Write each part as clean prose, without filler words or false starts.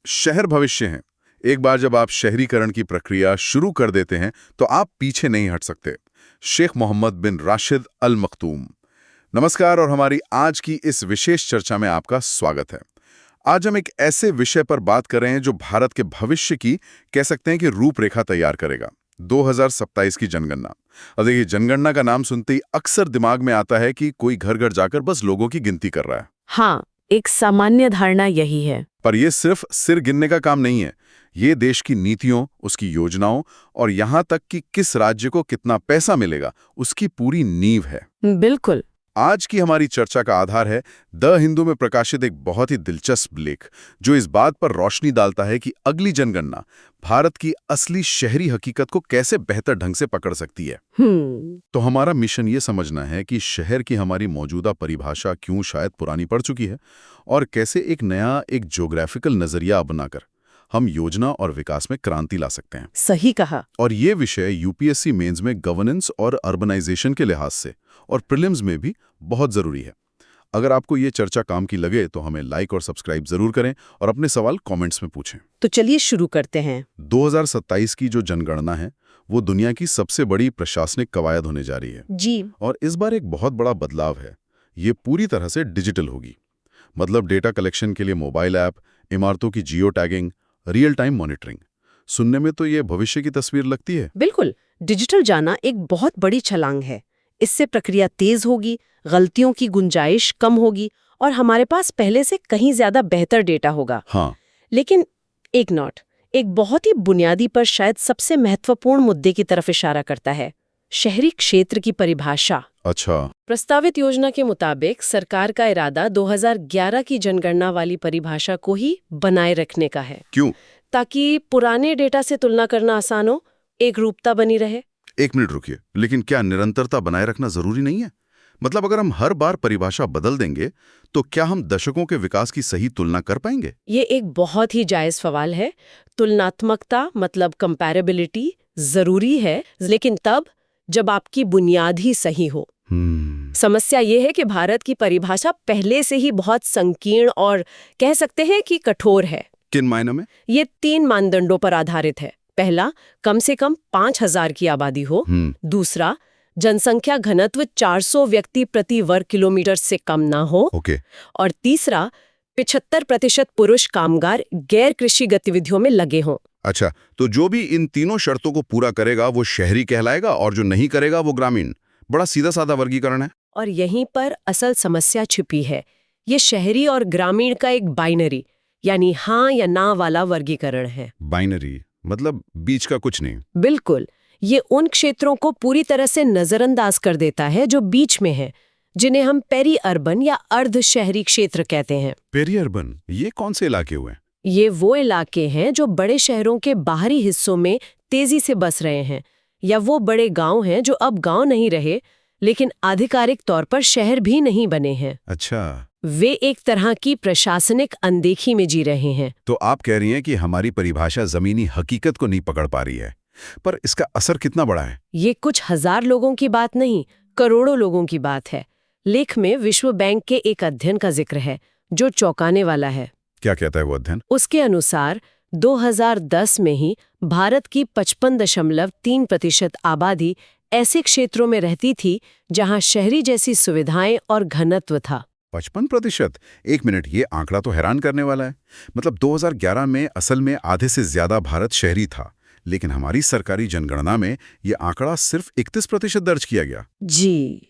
शहर भविष्य हैं। एक बार जब आप शहरीकरण की प्रक्रिया शुरू कर देते हैं तो आप पीछे नहीं हट सकते। शेख मोहम्मद बिन राशिद अल मखदूम। नमस्कार और हमारी आज की इस विशेष चर्चा में आपका स्वागत है। आज हम एक ऐसे विषय पर बात कर रहे हैं जो भारत के भविष्य की कह सकते हैं कि रूपरेखा तैयार करेगा। 2027 की जनगणना। अब देखिए, जनगणना का नाम सुनते ही अक्सर दिमाग में आता है कि कोई घर घर जाकर बस लोगों की गिनती कर रहा है। हाँ, एक सामान्य धारणा यही है। पर यह सिर्फ सिर गिनने का काम नहीं है। ये देश की नीतियों, उसकी योजनाओं और यहाँ तक कि किस राज्य को कितना पैसा मिलेगा, उसकी पूरी नींव है। बिल्कुल। आज की हमारी चर्चा का आधार है द हिंदू में प्रकाशित एक बहुत ही दिलचस्प लेख, जो इस बात पर रोशनी डालता है कि अगली जनगणना भारत की असली शहरी हकीकत को कैसे बेहतर ढंग से पकड़ सकती है। तो हमारा मिशन ये समझना है कि शहर की हमारी मौजूदा परिभाषा क्यों शायद पुरानी पड़ चुकी है और कैसे एक ज्योग्राफिकल नजरिया अपनाकर हम योजना और विकास में क्रांति ला सकते हैं। सही कहा। और ये विषय यूपीएससी मेंस में गवर्नेंस और अर्बनाइजेशन के लिहाज से और प्रीलिम्स में भी बहुत जरूरी है। अगर आपको ये चर्चा काम की लगे तो हमें लाइक और सब्सक्राइब जरूर करें और अपने सवाल कमेंट्स में पूछें। तो चलिए शुरू करते हैं। 2027 की जो जनगणना है वो दुनिया की सबसे बड़ी प्रशासनिक कवायद होने जा रही है जी। और इस बार एक बहुत बड़ा बदलाव है। ये पूरी तरह से डिजिटल होगी। मतलब डेटा कलेक्शन के लिए मोबाइल ऐप, इमारतों की geo tagging, real time monitoring. सुनने में तो ये भविष्य की तस्वीर लगती है। बिल्कुल, डिजिटल जाना एक बहुत बड़ी छलांग है। इससे प्रक्रिया तेज होगी, गलतियों की गुंजाइश कम होगी और हमारे पास पहले से कहीं ज्यादा बेहतर डेटा होगा। हाँ। लेकिन एक बहुत ही बुनियादी पर शायद सबसे महत्वपूर्ण मुद्दे की तरफ इशारा करता है, शहरी क्षेत्र की परिभाषा। अच्छा। प्रस्तावित योजना के मुताबिक सरकार का इरादा 2011 की जनगणना वाली परिभाषा को ही बनाए रखने का है। क्यों? ताकि पुराने डेटा से तुलना करना आसान हो, एक रूपता बनी रहे। एक मिनट रुकिए, लेकिन क्या निरंतरता बनाए रखना जरूरी नहीं है? मतलब अगर हम हर बार परिभाषा बदल देंगे तो क्या हम दशकों के विकास की सही तुलना कर पाएंगे? ये एक बहुत ही जायज सवाल है। तुलनात्मकता मतलब कंपैरेबिलिटी जरूरी है, लेकिन तब जब आपकी बुनियाद ही सही हो। समस्या ये है कि भारत की परिभाषा पहले से ही बहुत संकीर्ण और कह सकते हैं कि कठोर है। किन मायनों में? ये 3 मानदंडों पर आधारित है। पहला, कम से कम 5000 की आबादी हो। दूसरा, जनसंख्या घनत्व 400 व्यक्ति प्रति वर्ग किलोमीटर से कम ना हो। और तीसरा, 75% पुरुष कामगार गैर कृषि गतिविधियों में लगे हों। अच्छा, तो जो भी इन तीनों शर्तों को पूरा करेगा वो शहरी कहलाएगा और जो नहीं करेगा वो ग्रामीण। बड़ा सीधा साधा वर्गीकरण है। और यहीं पर असल समस्या छिपी है। ये शहरी और ग्रामीण का एक बाइनरी यानी हाँ या ना वाला वर्गीकरण है। बाइनरी मतलब बीच का कुछ नहीं। बिल्कुल। ये उन क्षेत्रों को पूरी तरह से नजरअंदाज कर देता है जो बीच में है, जिन्हें हम पेरी अर्बन या अर्ध शहरी क्षेत्र कहते हैं। पेरी अर्बन, ये कौन से इलाके हुए? ये वो इलाके हैं जो बड़े शहरों के बाहरी हिस्सों में तेजी से बस रहे हैं, या वो बड़े गांव हैं जो अब गांव नहीं रहे लेकिन आधिकारिक तौर पर शहर भी नहीं बने हैं। अच्छा। वे एक तरह की प्रशासनिक अनदेखी में जी रहे हैं। तो आप कह रही हैं कि हमारी परिभाषा जमीनी हकीकत को नहीं पकड़ पा रही है, पर इसका असर कितना बड़ा है? ये कुछ हजार लोगों की बात नहीं, करोड़ों लोगों की बात है। लेख में विश्व बैंक के एक अध्ययन का जिक्र है जो चौंकाने वाला है। क्या कहता है वो अध्ययन? उसके अनुसार 2010 में ही भारत की 55.3% आबादी ऐसे क्षेत्रों में रहती थी जहां शहरी जैसी सुविधाएं और घनत्व था। 55%? एक मिनट, ये आंकड़ा तो हैरान करने वाला है। मतलब 2011 में असल में आधे से ज्यादा भारत शहरी था, लेकिन हमारी सरकारी जनगणना में ये आंकड़ा सिर्फ 31% दर्ज किया गया। जी,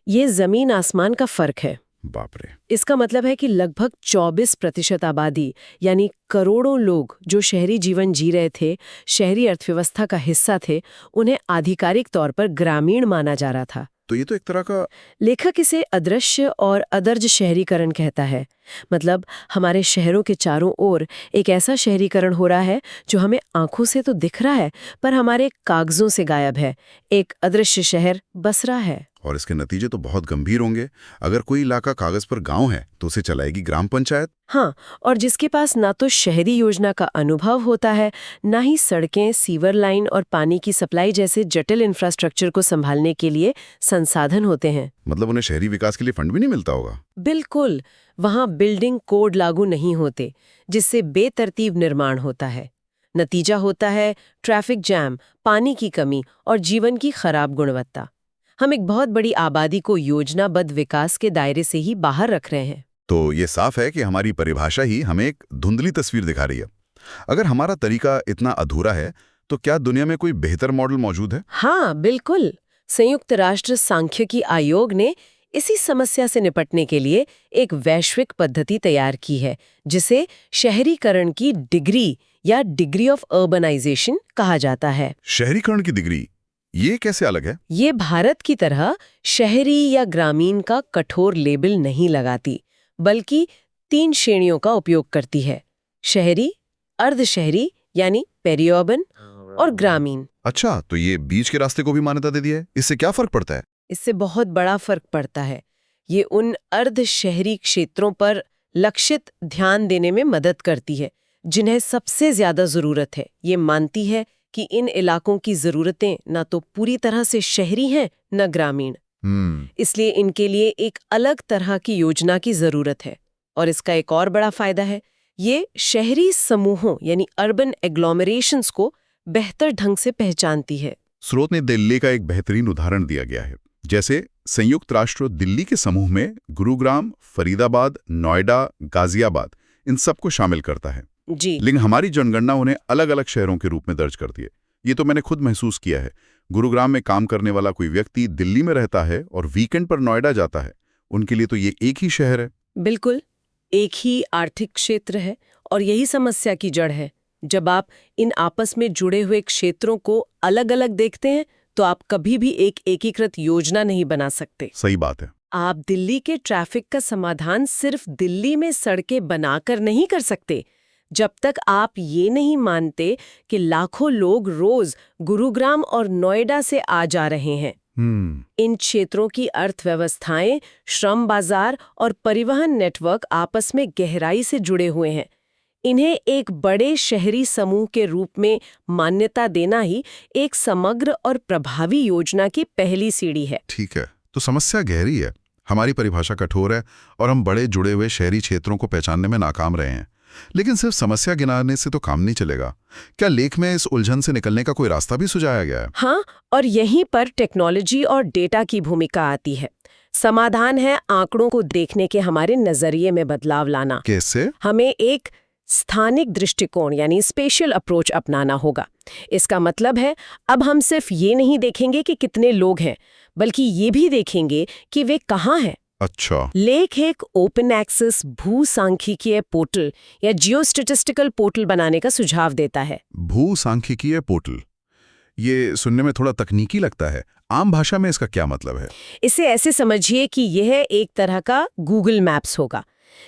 ये जमीन आसमान का फर्क है। बाप रे। इसका मतलब है कि लगभग 24% आबादी यानी करोड़ों लोग जो शहरी जीवन जी रहे थे, शहरी अर्थव्यवस्था का हिस्सा थे, उन्हें आधिकारिक तौर पर ग्रामीण माना जा रहा था। तो ये तो एक तरह का... लेखक इसे अदृश्य और अदर्ज शहरीकरण कहता है। मतलब हमारे शहरों के चारों ओर एक ऐसा शहरीकरण हो रहा है जो हमें आंखों से तो दिख रहा है पर हमारे कागजों से गायब है। एक अदृश्य शहर बस रहा है। और इसके नतीजे तो बहुत गंभीर होंगे। अगर कोई इलाका कागज पर गांव है तो उसे चलाएगी ग्राम पंचायत। हाँ, और जिसके पास ना तो शहरी योजना का अनुभव होता है, ना ही सड़कें, सीवर लाइन और पानी की सप्लाई जैसे जटिल इंफ्रास्ट्रक्चर को संभालने के लिए संसाधन होते हैं। मतलब उन्हें शहरी विकास के लिए फंड भी नहीं मिलता होगा। बिल्कुल, वहाँ बिल्डिंग कोड लागू नहीं होते, जिससे बेतरतीब निर्माण होता है। नतीजा होता है ट्रैफिक जैम, पानी की कमी और जीवन की खराब गुणवत्ता। हम एक बहुत बड़ी आबादी को योजनाबद्ध विकास के दायरे से ही बाहर रख रहे हैं। तो ये साफ है कि हमारी परिभाषा ही हमें एक धुंधली तस्वीर दिखा रही है। अगर हमारा तरीका इतना अधूरा है तो क्या दुनिया में कोई बेहतर मॉडल मौजूद है? हाँ, बिल्कुल। संयुक्त राष्ट्र सांख्यिकी आयोग ने इसी समस्या से निपटने के लिए एक वैश्विक पद्धति तैयार की है, जिसे शहरीकरण की डिग्री या डिग्री ऑफ अर्बनाइजेशन कहा जाता है। शहरीकरण की डिग्री, ये कैसे अलग है? ये भारत की तरह शहरी या ग्रामीण का कठोर लेबल नहीं लगाती, बल्कि 3 श्रेणियों का उपयोग करती है: शहरी, अर्धशहरी यानी पेरिअर्बन और ग्रामीण। अच्छा, तो ये बीच के रास्ते को भी मान्यता दे दी है। इससे क्या फर्क पड़ता है? इससे बहुत बड़ा फर्क पड़ता है। ये उन अर्धशहरी क्षेत्रों पर लक्षित ध्यान देने में मदद करती है जिन्हें सबसे ज्यादा जरूरत है। ये मानती है कि इन इलाकों की जरूरतें न तो पूरी तरह से शहरी हैं न ग्रामीण। इसलिए इनके लिए एक अलग तरह की योजना की जरूरत है। और इसका एक और बड़ा फायदा है, ये शहरी समूहों यानी अर्बन एग्लोमरेशंस को बेहतर ढंग से पहचानती है। स्रोत ने दिल्ली का एक बेहतरीन उदाहरण दिया गया है। जैसे संयुक्त राष्ट्र दिल्ली के समूह में गुरुग्राम, फरीदाबाद, नोएडा, गाजियाबाद इन सबको शामिल करता है जी। लेकिन हमारी जनगणना उन्हें अलग अलग शहरों के रूप में दर्ज करती है। ये तो मैंने खुद महसूस किया है। गुरुग्राम में काम करने वाला कोई व्यक्ति दिल्ली में रहता है और वीकेंड पर नोएडा जाता है, उनके लिए तो ये एक ही शहर है। बिल्कुल, एक ही आर्थिक क्षेत्र है और यही समस्या की जड़ है। जब आप इन आपस में जुड़े हुए क्षेत्रों को अलग अलग देखते हैं तो आप कभी भी एक एकीकृत योजना नहीं बना सकते। सही बात है। आप दिल्ली के ट्रैफिक का समाधान सिर्फ दिल्ली में सड़कें बनाकर नहीं कर सकते, जब तक आप ये नहीं मानते कि लाखों लोग रोज गुरुग्राम और नोएडा से आ जा रहे हैं। इन क्षेत्रों की अर्थव्यवस्थाएं, श्रम बाजार और परिवहन नेटवर्क आपस में गहराई से जुड़े हुए हैं। इन्हें एक बड़े शहरी समूह के रूप में मान्यता देना ही एक समग्र और प्रभावी योजना की पहली सीढ़ी है। ठीक है, तो समस्या गहरी है, हमारी परिभाषा कठोर है और हम बड़े जुड़े हुए शहरी क्षेत्रों को पहचानने में नाकाम रहे हैं। लेकिन सिर्फ समस्या गिनाने से तो काम नहीं चलेगा। क्या लेख में इस उलझन से निकलने का कोई रास्ता भी सुझाया गया है? हाँ, और यहीं पर टेक्नोलॉजी और डेटा की भूमिका आती है। समाधान है आंकड़ों को देखने के हमारे नजरिए में बदलाव लाना। कैसे? हमें एक स्थानिक दृष्टिकोण यानी स्पेशल अप्रोच अपनाना होगा। इसका मतलब है अब हम सिर्फ ये नहीं देखेंगे कि कितने लोग हैं, बल्कि ये भी देखेंगे कि वे कहाँ हैं। अच्छा। लेख एक ओपन एक्सेस भू सांख्यिकीय पोर्टल या जियोस्टैटिस्टिकल पोर्टल बनाने का सुझाव देता है। भू सांख्यिकीय पोर्टल, ये सुनने में थोड़ा तकनीकी लगता है। आम भाषा में इसका क्या मतलब है? इसे ऐसे समझिए कि यह एक तरह का गूगल मैप्स होगा,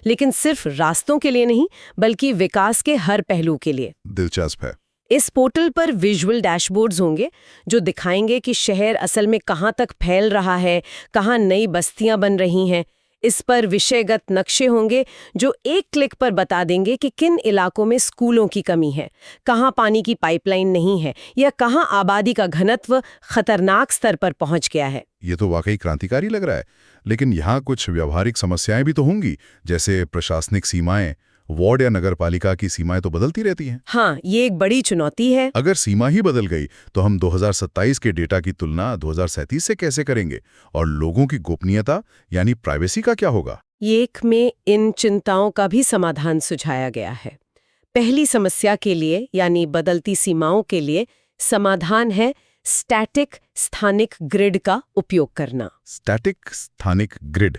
लेकिन सिर्फ रास्तों के लिए नहीं, बल्कि विकास के हर पहलू के लिए। दिलचस्प है। इस पोर्टल पर विजुअल डैशबोर्ड्स होंगे जो दिखाएंगे कि शहर असल में कहाँ तक फैल रहा है, कहाँ नई बस्तियां बन रही हैं। इस पर विषयगत नक्शे होंगे जो एक क्लिक पर बता देंगे कि किन इलाकों में स्कूलों की कमी है, कहाँ पानी की पाइपलाइन नहीं है या कहाँ आबादी का घनत्व खतरनाक स्तर पर पहुंच गया है। ये तो वाकई क्रांतिकारी लग रहा है। लेकिन यहाँ कुछ व्यावहारिक समस्याएं भी तो होंगी, जैसे प्रशासनिक सीमाएं। वार्ड या नगर पालिका की सीमाएं तो बदलती रहती हैं। हाँ, ये एक बड़ी चुनौती है। अगर सीमा ही बदल गई तो हम 2027 के डेटा की तुलना 2037 से कैसे करेंगे? और लोगों की गोपनीयता यानी प्राइवेसी का क्या होगा? लेख में इन चिंताओं का भी समाधान सुझाया गया है। पहली समस्या के लिए यानी बदलती सीमाओं के लिए समाधान है स्टैटिक स्थानिक ग्रिड का उपयोग करना। स्टैटिक स्थानिक ग्रिड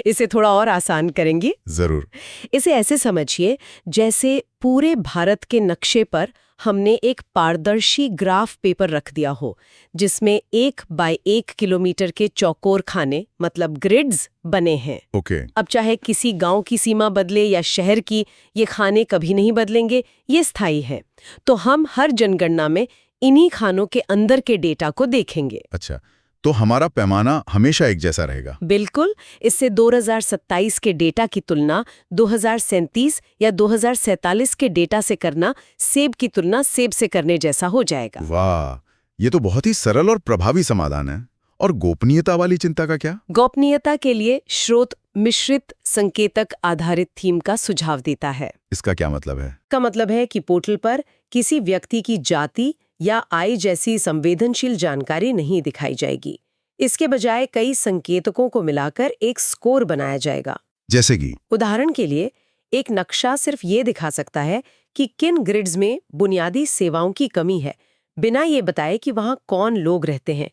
इसे थोड़ा और आसान करेंगे। जरूर। इसे ऐसे समझिए जैसे पूरे भारत के नक्शे पर हमने एक पारदर्शी ग्राफ पेपर रख दिया हो, जिसमें 1 बाय 1 किलोमीटर के चौकोर खाने मतलब ग्रिड्स बने हैं। ओके। अब चाहे किसी गांव की सीमा बदले या शहर की, ये खाने कभी नहीं बदलेंगे, ये स्थायी है। तो हम हर जनगणना में इन्हीं खानों के अंदर के डेटा को देखेंगे। अच्छा, तो हमारा पैमाना हमेशा एक जैसा रहेगा। बिल्कुल। इससे 2027 के डेटा की तुलना 2037 या 2047 के डेटा से करना सेब की तुलना सेब से करने जैसा हो जाएगा। वाह, ये तो बहुत ही सरल और प्रभावी समाधान है। और गोपनीयता वाली चिंता का क्या? गोपनीयता के लिए स्रोत मिश्रित संकेतक आधारित थीम का सुझाव देता है। इसका क्या मतलब है? का मतलब है कि पोर्टल पर किसी व्यक्ति की जाति या आय जैसी संवेदनशील जानकारी नहीं दिखाई जाएगी। इसके बजाय कई संकेतकों को मिलाकर एक स्कोर बनाया जाएगा। जैसे कि उदाहरण के लिए एक नक्शा सिर्फ ये दिखा सकता है कि किन ग्रिड्स में बुनियादी सेवाओं की कमी है, बिना ये बताए कि वहाँ कौन लोग रहते हैं।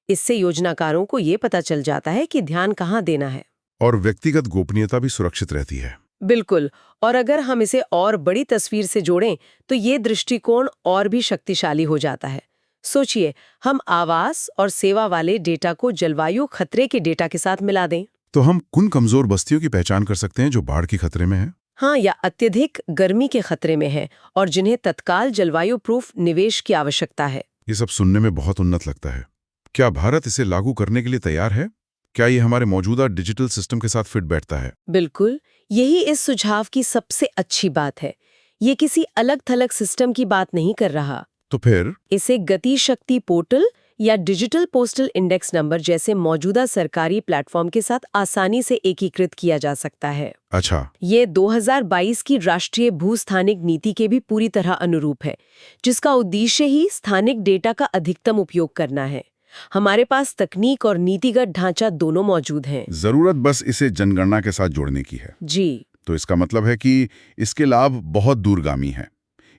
इससे योजनाकारों को ये पता चल जाता है कि ध्यान कहाँ देना है। और व्यक्तिगत गोपनीयता भी सुरक्षित रहती है। बिल्कुल। और अगर हम इसे और बड़ी तस्वीर से जोड़ें तो ये दृष्टिकोण और भी शक्तिशाली हो जाता है। सोचिए, हम आवास और सेवा वाले डेटा को जलवायु खतरे के डेटा के साथ मिला दें। तो हम उन कमजोर बस्तियों की पहचान कर सकते हैं जो बाढ़ के खतरे में है। हाँ, या अत्यधिक गर्मी के खतरे में है और जिन्हें तत्काल जलवायु प्रूफ निवेश की आवश्यकता है। ये सब सुनने में बहुत उन्नत लगता है। क्या भारत इसे लागू करने के लिए तैयार है? क्या ये हमारे मौजूदा डिजिटल सिस्टम के साथ फिट बैठता है? बिल्कुल, यही इस सुझाव की सबसे अच्छी बात है। ये किसी अलग थलग सिस्टम की बात नहीं कर रहा। तो फिर इसे गति शक्ति पोर्टल या डिजिटल पोस्टल इंडेक्स नंबर जैसे मौजूदा सरकारी प्लेटफॉर्म के साथ आसानी से एकीकृत किया जा सकता है। अच्छा, ये 2022 की राष्ट्रीय भू-स्थानिक नीति के भी पूरी तरह अनुरूप है, जिसका उद्देश्य ही स्थानिक डेटा का अधिकतम उपयोग करना है। हमारे पास तकनीक और नीतिगत ढांचा दोनों मौजूद हैं। जरूरत बस इसे जनगणना के साथ जोड़ने की है। जी, तो इसका मतलब है कि इसके लाभ बहुत दूरगामी हैं।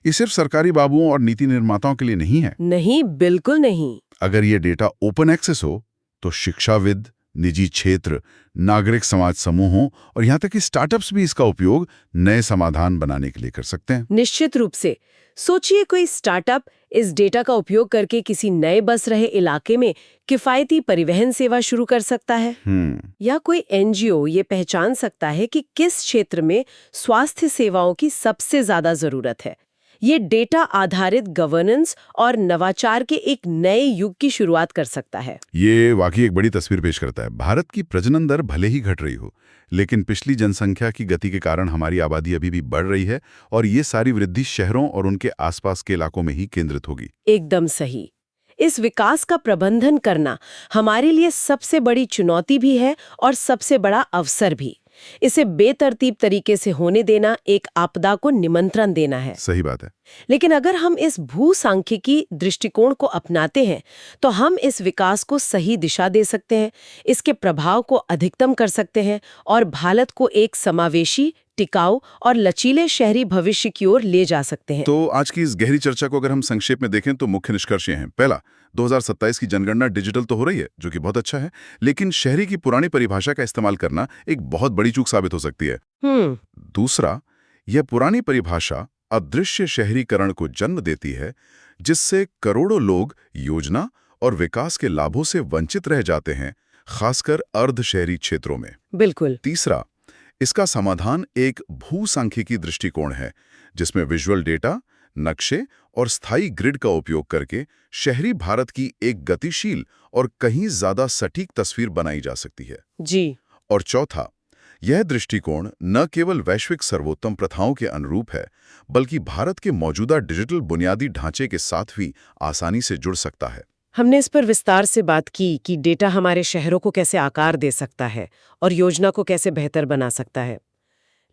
ये सिर्फ सरकारी बाबुओं और नीति निर्माताओं के लिए नहीं है। नहीं, बिल्कुल नहीं। अगर ये डेटा ओपन एक्सेस हो तो शिक्षाविद, निजी क्षेत्र, नागरिक समाज समूहों और यहाँ तक कि स्टार्टअप्स भी इसका उपयोग नए समाधान बनाने के लिए कर सकते हैं। निश्चित रूप से। सोचिए, कोई स्टार्टअप इस डेटा का उपयोग करके किसी नए बस रहे इलाके में किफायती परिवहन सेवा शुरू कर सकता है। या कोई एनजीओ ये पहचान सकता है कि किस क्षेत्र में स्वास्थ्य सेवाओं की सबसे ज्यादा जरूरत है। ये डेटा आधारित गवर्नेंस और नवाचार के एक नए युग की शुरुआत कर सकता है। ये वाकई एक बड़ी तस्वीर पेश करता है। भारत की प्रजनन दर भले ही घट रही हो, लेकिन पिछली जनसंख्या की गति के कारण हमारी आबादी अभी भी बढ़ रही है और ये सारी वृद्धि शहरों और उनके आसपास के इलाकों में ही केंद्रित होगी। एकदम सही। इस विकास का प्रबंधन करना हमारे लिए सबसे बड़ी चुनौती भी है और सबसे बड़ा अवसर भी। इसे बेतरतीब तरीके से होने देना एक आपदा को निमंत्रण देना है। सही बात है। लेकिन अगर हम इस भू-सांख्यिकी दृष्टिकोण को अपनाते हैं तो हम इस विकास को सही दिशा दे सकते हैं, इसके प्रभाव को अधिकतम कर सकते हैं और भारत को एक समावेशी, टिकाऊ और लचीले शहरी भविष्य की ओर ले जा सकते हैं। तो आज की इस गहरी चर्चा को अगर हम संक्षेप में देखें तो मुख्य निष्कर्ष ये हैं। पहला, 2027 की जनगणना डिजिटल तो हो रही है, जो कि बहुत अच्छा है, लेकिन शहरी की पुरानी परिभाषा का इस्तेमाल करना एक बहुत बड़ी चूक साबित हो सकती है। दूसरा, यह पुरानी परिभाषा अदृश्य शहरीकरण को जन्म देती है, जिससे करोड़ों लोग योजना और विकास के लाभों से वंचित रह जाते हैं, खासकर अर्ध शहरी क्षेत्रों में। बिल्कुल। तीसरा, इसका समाधान एक भू-सांख्यिकी दृष्टिकोण है, जिसमें विजुअल डेटा, नक्शे और स्थायी ग्रिड का उपयोग करके शहरी भारत की एक गतिशील और कहीं ज्यादा सटीक तस्वीर बनाई जा सकती है। जी। और चौथा, यह दृष्टिकोण न केवल वैश्विक सर्वोत्तम प्रथाओं के अनुरूप है, बल्कि भारत के मौजूदा डिजिटल बुनियादी ढांचे के साथ भी आसानी से जुड़ सकता है। हमने इस पर विस्तार से बात की कि डेटा हमारे शहरों को कैसे आकार दे सकता है और योजना को कैसे बेहतर बना सकता है।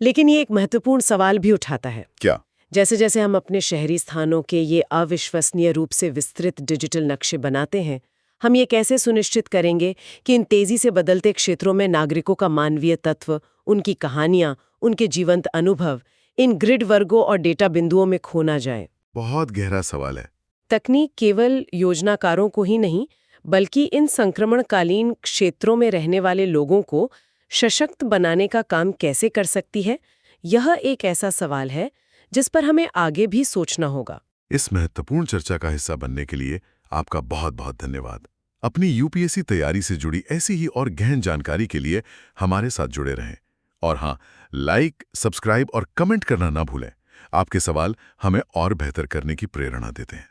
लेकिन ये एक महत्वपूर्ण सवाल भी उठाता है। क्या? जैसे जैसे हम अपने शहरी स्थानों के ये अविश्वसनीय रूप से विस्तृत डिजिटल नक्शे बनाते हैं, हम ये कैसे सुनिश्चित करेंगे कि इन तेजी से बदलते क्षेत्रों में नागरिकों का मानवीय तत्व, उनकी कहानियां, उनके जीवंत अनुभव इन ग्रिड वर्गों और डेटा बिंदुओं में खो ना जाए? बहुत गहरा सवाल है। तकनीक केवल योजनाकारों को ही नहीं, बल्कि इन संक्रमणकालीन क्षेत्रों में रहने वाले लोगों को सशक्त बनाने का काम कैसे कर सकती है? यह एक ऐसा सवाल है जिस पर हमें आगे भी सोचना होगा। इस महत्वपूर्ण चर्चा का हिस्सा बनने के लिए आपका बहुत बहुत धन्यवाद। अपनी यूपीएससी तैयारी से जुड़ी ऐसी ही और गहन जानकारी के लिए हमारे साथ जुड़े रहें। और हाँ, लाइक, सब्सक्राइब और कमेंट करना ना भूलें। आपके सवाल हमें और बेहतर करने की प्रेरणा देते हैं।